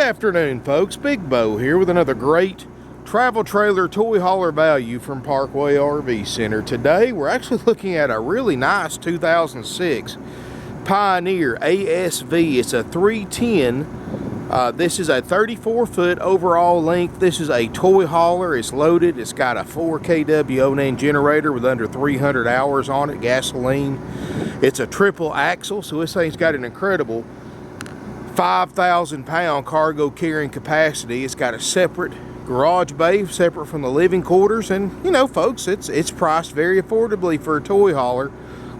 afternoon, folks. Big Bo here with another great travel trailer toy hauler value from Parkway RV Center. Today we're actually looking at a really nice 2006 Pioneer ASV. It's a 310. This is a 34-foot overall length. This is a toy hauler. It's loaded. It's got a 4 KW Onan generator with under 300 hours on it, gasoline. It's a triple axle, so this thing's got an incredible 5,000 pound cargo carrying capacity. It's got a separate garage bay, separate from the living quarters, and you know, folks, it's priced very affordably for a toy hauler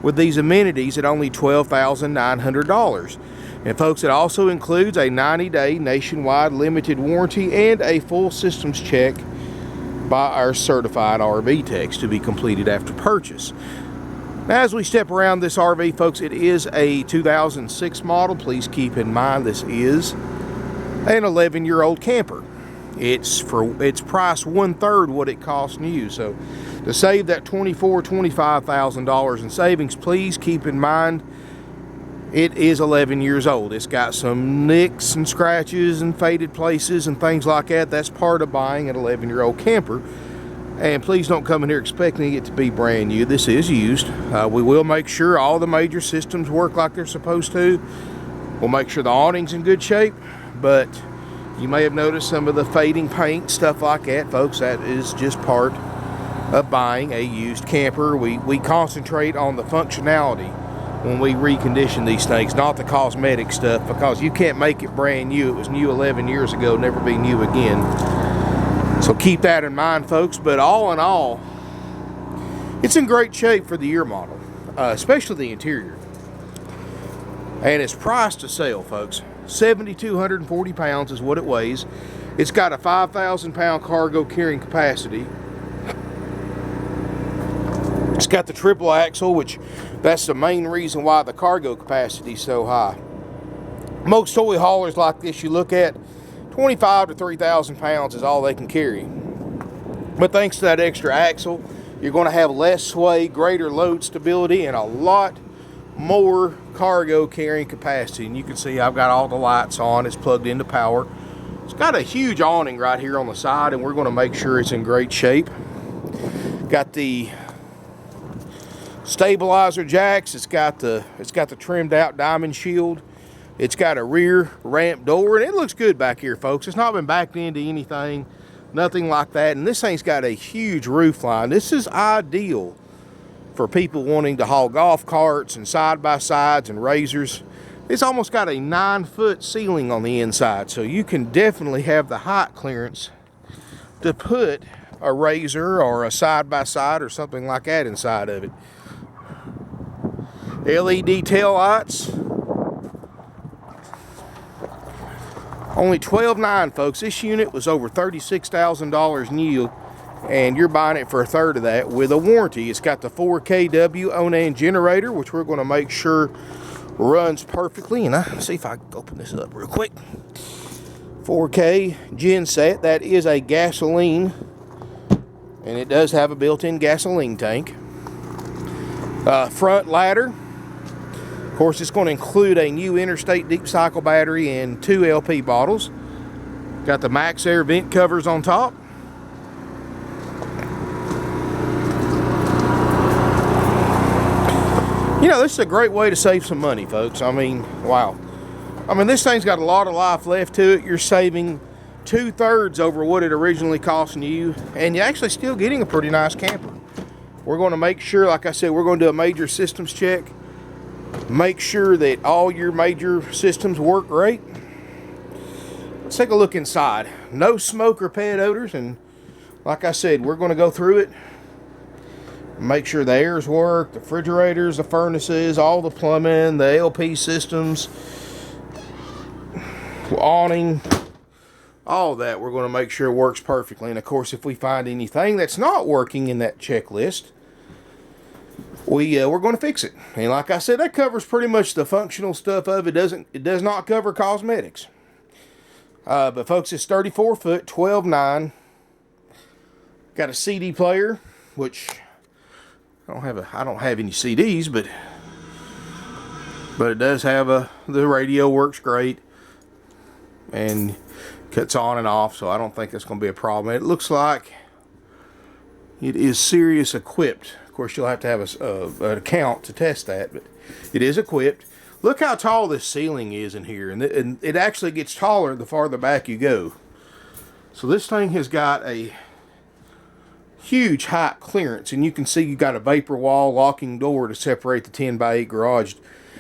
with these amenities at only $12,900. And folks, it also includes a 90-day nationwide limited warranty and a full systems check by our certified RV techs to be completed after purchase. Now, as we step around this RV, folks, it is a 2006 model. Please keep in mind this is an 11-year-old camper. It's priced 1/3 what it costs new. So to save that $25,000 in savings, please keep in mind it is 11 years old. It's got some nicks and scratches and faded places and things like that. That's part of buying an 11-year-old camper. And please don't come in here expecting it to be brand new. This is used. We will make sure all the major systems work like they're supposed to. We'll make sure the awning's in good shape, but you may have noticed some of the fading paint, stuff like that. Folks, that is just part of buying a used camper. We concentrate on the functionality when we recondition these things, not the cosmetic stuff, because you can't make it brand new. It was new 11 years ago, never be new again. So keep that in mind, folks. But all in all, it's in great shape for the year model, especially the interior. And it's priced to sell, folks. 7,240 pounds is what it weighs. It's got a 5,000 pound cargo carrying capacity. It's got the triple axle, which that's the main reason why the cargo capacity is so high. Most toy haulers like this you look at, 25 to 3,000 pounds is all they can carry. But thanks to that extra axle, you're going to have less sway, greater load stability, and a lot more cargo carrying capacity. And you can see I've got all the lights on. It's plugged into power. It's got a huge awning right here on the side, and we're going to make sure it's in great shape. Got the stabilizer jacks. It's got the trimmed out diamond shield. It's got a rear ramp door, and it looks good back here, folks. It's not been backed into anything, nothing like that. And this thing's got a huge roof line. This is ideal for people wanting to haul golf carts and side-by-sides and razors. It's almost got a 9-foot ceiling on the inside, so you can definitely have the height clearance to put a razor or a side-by-side or something like that inside of it. LED tail lights. Only $12,900, folks. This unit was over $36,000 new, and you're buying it for 1/3 of that with a warranty. It's got the 4 KW Onan generator, which we're going to make sure runs perfectly. And see if I can open this up real quick. 4K gen set. That is a gasoline, and it does have a built-in gasoline tank. Front ladder. Of course, it's going to include a new interstate deep cycle battery and 2 LP bottles. Got the max air vent covers on top. You know, this is a great way to save some money, folks. I mean, wow. I mean, this thing's got a lot of life left to it. You're saving 2/3 over what it originally cost new, and you're actually still getting a pretty nice camper. We're going to make sure, like I said, we're going to do a major systems check. Make sure that all your major systems work great. Let's take a look inside. No smoke or pet odors, and like I said, we're going to go through it. Make sure the airs work, the refrigerators, the furnaces, all the plumbing, the LP systems, awning, all that we're going to make sure works perfectly. And of course, if we find anything that's not working in that checklist, we're going to fix it. And like I said, that covers pretty much the functional stuff of it. It does not cover cosmetics. But folks, it's 34 foot, 12.9. Got a CD player, which I don't have any CDs, but it does have the radio works great. and cuts on and off, so I don't think that's going to be a problem. It looks like it is Sirius equipped. Of course, you'll have to have an account to test that, but it is equipped. Look how tall this ceiling is in here, and it actually gets taller the farther back you go. So this thing has got a huge height clearance, and you can see you got a vapor wall locking door to separate the 10x8 garage.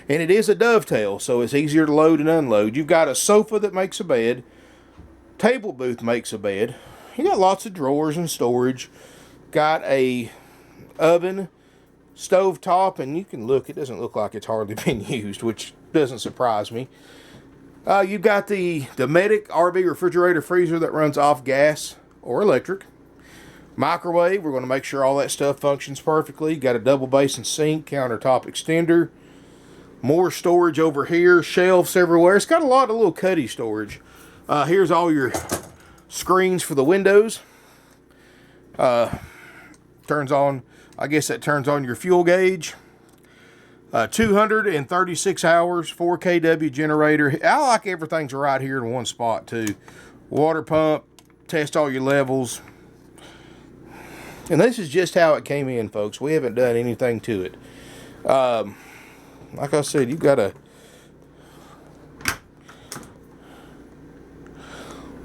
And it is a dovetail, so it's easier to load and unload. You've got a sofa that makes a bed. Table booth makes a bed. You got lots of drawers and storage. Got a oven, stove top, and you can look, it doesn't look like it's hardly been used, which doesn't surprise me. You've got the Dometic RV refrigerator freezer that runs off gas or electric. Microwave, we're going to make sure all that stuff functions perfectly. Got a double basin sink, countertop extender. More storage over here, shelves everywhere. It's got a lot of little cuddy storage. Here's all your screens for the windows. Turns on, I guess that turns on your fuel gauge. 236 hours, 4 KW generator. I like everything's right here in one spot too. Water pump, test all your levels. And this is just how it came in, folks. We haven't done anything to it. Like I said, you've got a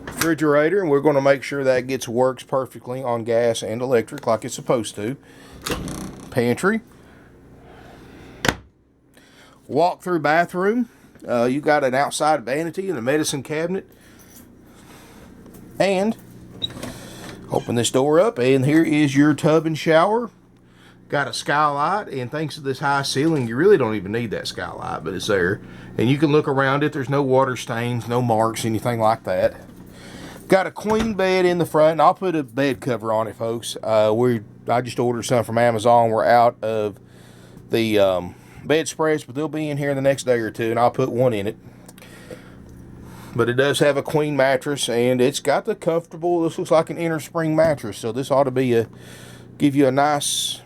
refrigerator, and we're going to make sure that works perfectly on gas and electric like it's supposed to. Pantry. Walk-through bathroom. You got an outside vanity and a medicine cabinet. And open this door up, and here is your tub and shower. Got a skylight, and thanks to this high ceiling, you really don't even need that skylight, but it's there. And you can look around it. There's no water stains, no marks, anything like that. Got a queen bed in the front, and I'll put a bed cover on it, folks. I just ordered some from Amazon. We're out of the bedspreads, but they'll be in here the next day or two, and I'll put one in it. But it does have a queen mattress, and it's got the comfortable, this looks like an inner spring mattress, so this ought to be give you a nice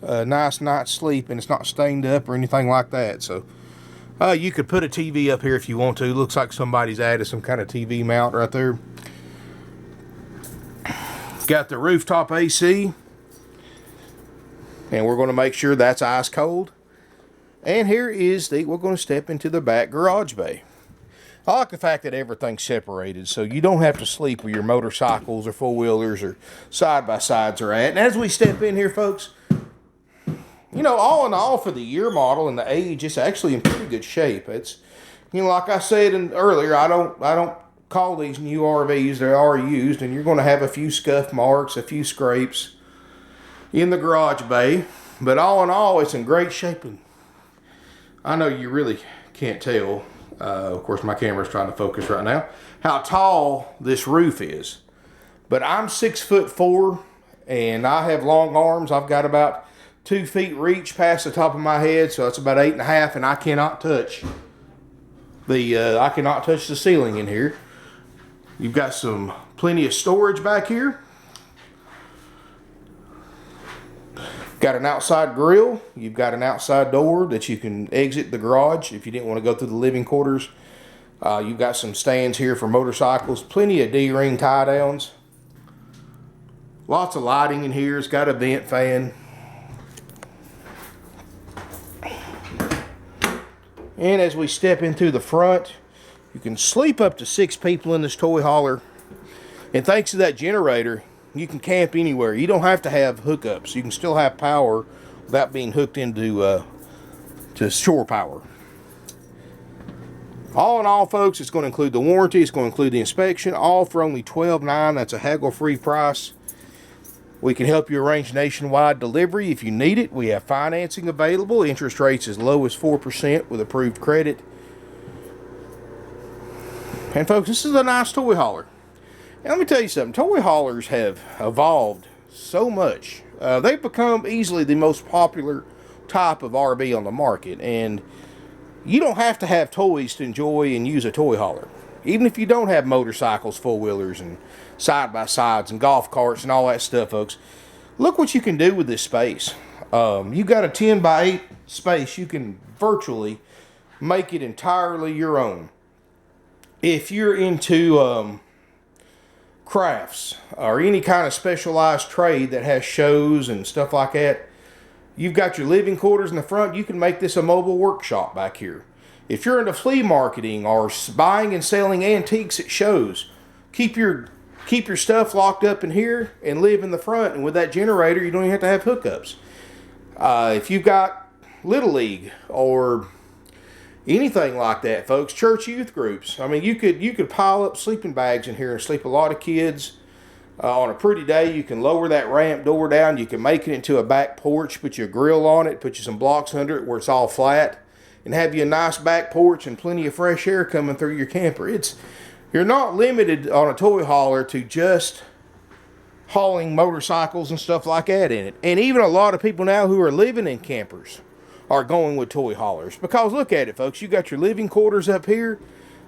night's sleep, and it's not stained up or anything like that. So you could put a TV up here if you want to. Looks like somebody's added some kind of TV mount right there. Got the rooftop AC, and we're going to make sure that's ice cold. And here is we're going to step into the back garage bay. I like the fact that everything's separated, so you don't have to sleep where your motorcycles or four-wheelers or side-by-sides are at. And as we step in here, folks, you know, all in all, for the year model and the age, it's actually in pretty good shape. It's, you know, like I said earlier, I don't call these new RVs. They are used, and you're going to have a few scuff marks, a few scrapes in the garage bay. But all in all, it's in great shape. And I know you really can't tell. Of course, my camera's trying to focus right now, how tall this roof is. But I'm 6'4", and I have long arms. I've got about 2 feet reach past the top of my head, so it's about 8.5, and I cannot touch the ceiling in here. You've got plenty of storage back here. Got an outside grill. You've got an outside door that you can exit the garage if you didn't want to go through the living quarters. You've got some stands here for motorcycles. Plenty of D-ring tie downs. Lots of lighting in here. It's got a vent fan. And as we step into the front, you can sleep up to 6 people in this Toyhauler. And thanks to that generator, you can camp anywhere. You don't have to have hookups. You can still have power without being hooked into to shore power. All in all, folks, it's going to include the warranty. It's going to include the inspection, all for only $12.9. That's a haggle-free price. We can help you arrange nationwide delivery if you need it. We have financing available. Interest rates as low as 4% with approved credit. And folks, this is a nice Toyhauler. And let me tell you something, Toyhaulers have evolved so much. They've become easily the most popular type of RV on the market. And you don't have to have toys to enjoy and use a Toyhauler. Even if you don't have motorcycles, four-wheelers, and side-by-sides, and golf carts, and all that stuff, folks. Look what you can do with this space. You've got a 10x8 space. You can virtually make it entirely your own. if you're into crafts or any kind of specialized trade that has shows and stuff like that, you've got your living quarters in the front. You can make this a mobile workshop back here. If you're into flea marketing or buying and selling antiques at shows, keep your stuff locked up in here and live in the front. And with that generator, you don't even have to have hookups. If you've got Little League or anything like that, folks, church youth groups. I mean, you could pile up sleeping bags in here and sleep a lot of kids. On a pretty day, you can lower that ramp door down. You can make it into a back porch, put your grill on it, put you some blocks under it where it's all flat, and have you a nice back porch and plenty of fresh air coming through your camper. You're not limited on a toy hauler to just hauling motorcycles and stuff like that in it. And even a lot of people now who are living in campers are going with toy haulers. Because look at it, folks. You got your living quarters up here.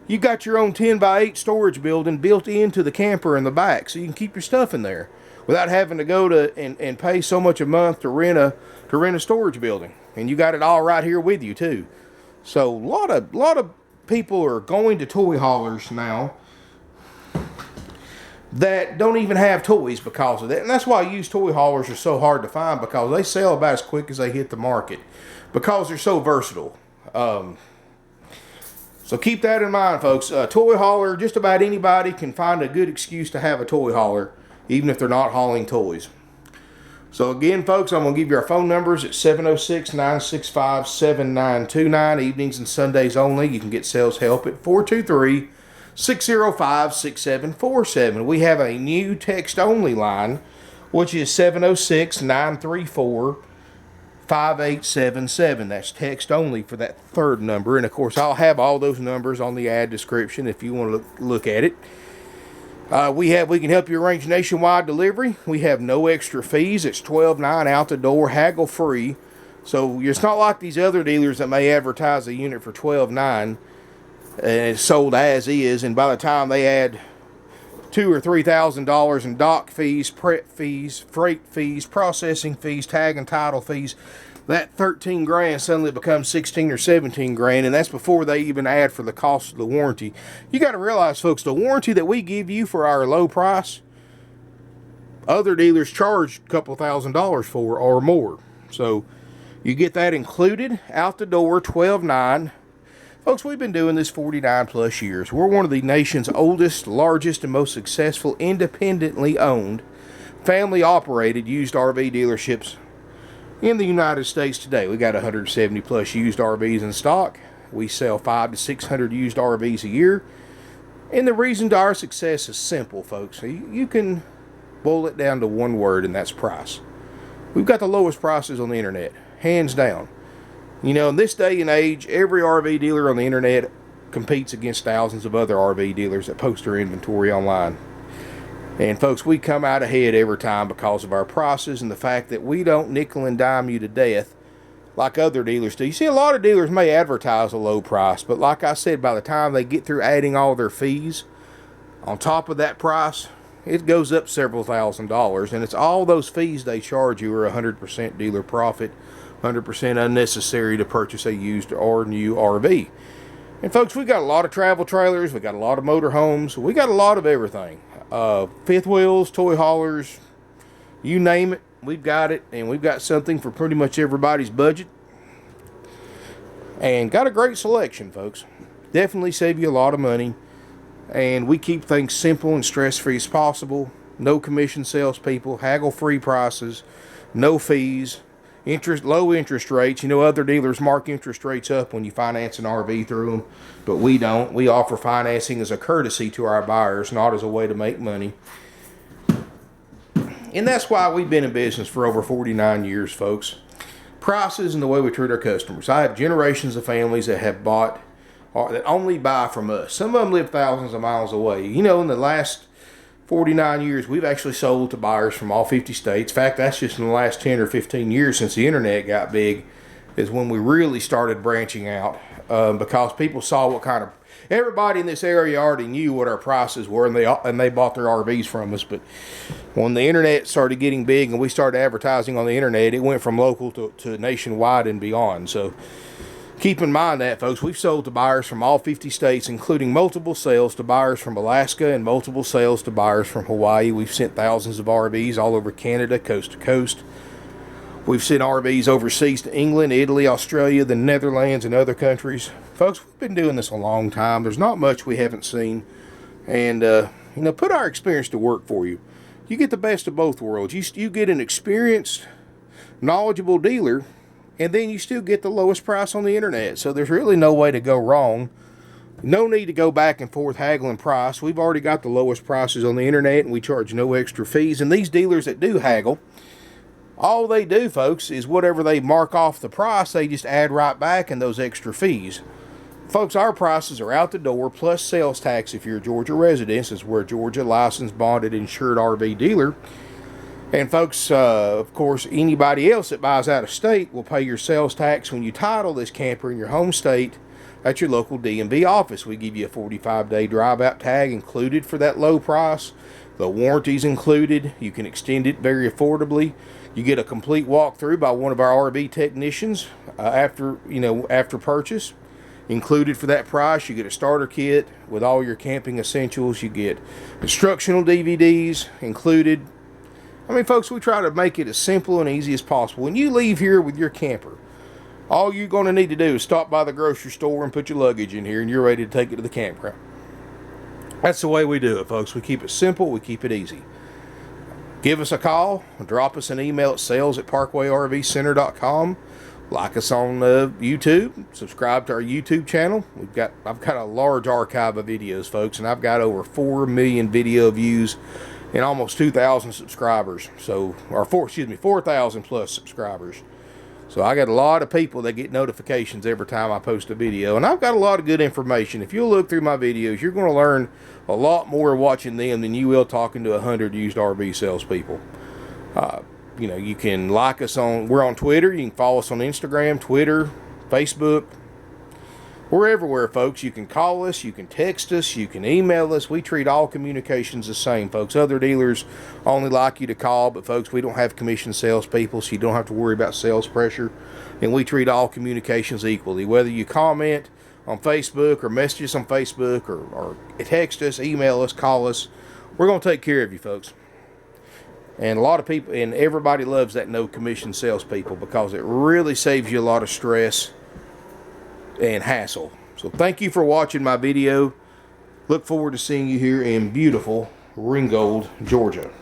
You got your own 10x8 storage building built into the camper in the back, so you can keep your stuff in there without having to go to and pay so much a month to rent a storage building. And you got it all right here with you too. So a lot of people are going to toy haulers now that don't even have toys because of that. And that's why used toy haulers are so hard to find, because they sell about as quick as they hit the market because they're so versatile. So keep that in mind, folks. Toy hauler, just about anybody can find a good excuse to have a toy hauler, even if they're not hauling toys. So again, folks, I'm going to give you our phone numbers at 706-965-7929, evenings and Sundays only. You can get sales help at 423-605-6747. We have a new text-only line, which is 706-934-5877. That's text only for that third number. And of course, I'll have all those numbers on the ad description if you want to look at it. We can help you arrange nationwide delivery. We have no extra fees. It's $12.9 out the door, haggle free. So it's not like these other dealers that may advertise a unit for $12.9 and it's sold as is, and by the time they add $2,000 or $3,000 in dock fees, prep fees, freight fees, processing fees, tag and title fees, that 13 grand suddenly becomes 16 or 17 grand, and that's before they even add for the cost of the warranty. You got to realize, folks, the warranty that we give you for our low price, other dealers charge a couple $1,000s for or more. So you get that included out the door, $12.9. Folks, we've been doing this 49 plus years. We're one of the nation's oldest, largest, and most successful independently owned, family operated used RV dealerships in the United States today. We got 170 plus used RVs in stock. We sell 500 to 600 used RVs a year. And the reason to our success is simple, folks. You can boil it down to one word, and that's price. We've got the lowest prices on the internet, hands down. You know, in this day and age, every RV dealer on the internet competes against thousands of other RV dealers that post their inventory online. And folks, we come out ahead every time because of our prices and the fact that we don't nickel and dime you to death like other dealers do. You see, a lot of dealers may advertise a low price, but like I said, by the time they get through adding all their fees on top of that price, it goes up several $1,000s, and it's all those fees they charge you are 100% dealer profit, 100% unnecessary to purchase a used or new RV. And folks, we got a lot of travel trailers, we got a lot of motor homes, we got a lot of everything. Fifth wheels, toy haulers, you name it, we've got it, and we've got something for pretty much everybody's budget. And got a great selection, folks. Definitely save you a lot of money. And we keep things simple and stress-free as possible. No commission salespeople, haggle-free prices, no fees, low interest rates. You know, other dealers mark interest rates up when you finance an RV through them, but we don't. We offer financing as a courtesy to our buyers, not as a way to make money. And that's why we've been in business for over 49 years, folks. Prices and the way we treat our customers. I have generations of families that have bought, or that only buy from us. Some of them live thousands of miles away. You know, in the last 49 years, we've actually sold to buyers from all 50 states. In fact, that's just in the last 10 or 15 years since the internet got big is when we really started branching out, because people saw what kind of, everybody in this area already knew what our prices were, and they bought their RVs from us. But when the internet started getting big and we started advertising on the internet, it went from local to nationwide and beyond. So Keep in mind that, folks, we've sold to buyers from all 50 states, including multiple sales to buyers from Alaska and multiple sales to buyers from Hawaii. We've sent thousands of RVs all over Canada, coast to coast. We've sent RVs overseas to England, Italy, Australia, the Netherlands, and other countries. Folks, we've been doing this a long time. There's not much we haven't seen. And, you know, put our experience to work for you. You get the best of both worlds. You get an experienced, knowledgeable dealer, and then you still get the lowest price on the internet. So there's really no way to go wrong. No need to go back and forth haggling price. We've already got the lowest prices on the internet, and we charge no extra fees. And these dealers that do haggle, all they do, folks, is whatever they mark off the price, they just add right back in those extra fees. Folks, our prices are out the door, plus sales tax if you're a Georgia resident, since we're a Georgia licensed, bonded, insured RV dealer. And folks, of course, anybody else that buys out of state will pay your sales tax when you title this camper in your home state at your local DMV office. We give you a 45-day drive-out tag included for that low price. The warranty's included. You can extend it very affordably. You get a complete walkthrough by one of our RV technicians after purchase. Included for that price, you get a starter kit with all your camping essentials. You get instructional DVDs included. I mean, folks, we try to make it as simple and easy as possible. When you leave here with your camper, all you're going to need to do is stop by the grocery store and put your luggage in here, and you're ready to take it to the campground. That's the way we do it, folks. We keep it simple. We keep it easy. Give us a call. Drop us an email at sales@parkwayrvcenter.com. Like us on YouTube. Subscribe to our YouTube channel. I've got a large archive of videos, folks, and I've got over 4 million video views and almost 2,000 subscribers. So, 4,000 plus subscribers. So I got a lot of people that get notifications every time I post a video, and I've got a lot of good information. If you'll look through my videos, you're going to learn a lot more watching them than you will talking to 100 used RV salespeople. You know, you can like us we're on Twitter. You can follow us on Instagram, Twitter, Facebook. We're everywhere, folks. You can call us, you can text us, you can email us. We treat all communications the same, folks. Other dealers only like you to call, but folks, we don't have commissioned salespeople, so you don't have to worry about sales pressure. And we treat all communications equally. Whether you comment on Facebook or message us on Facebook or text us, email us, call us, we're going to take care of you, folks. And a lot of people, and everybody loves that no commission salespeople because it really saves you a lot of stress and hassle. So thank you for watching my video. Look forward to seeing you here in beautiful Ringgold, Georgia.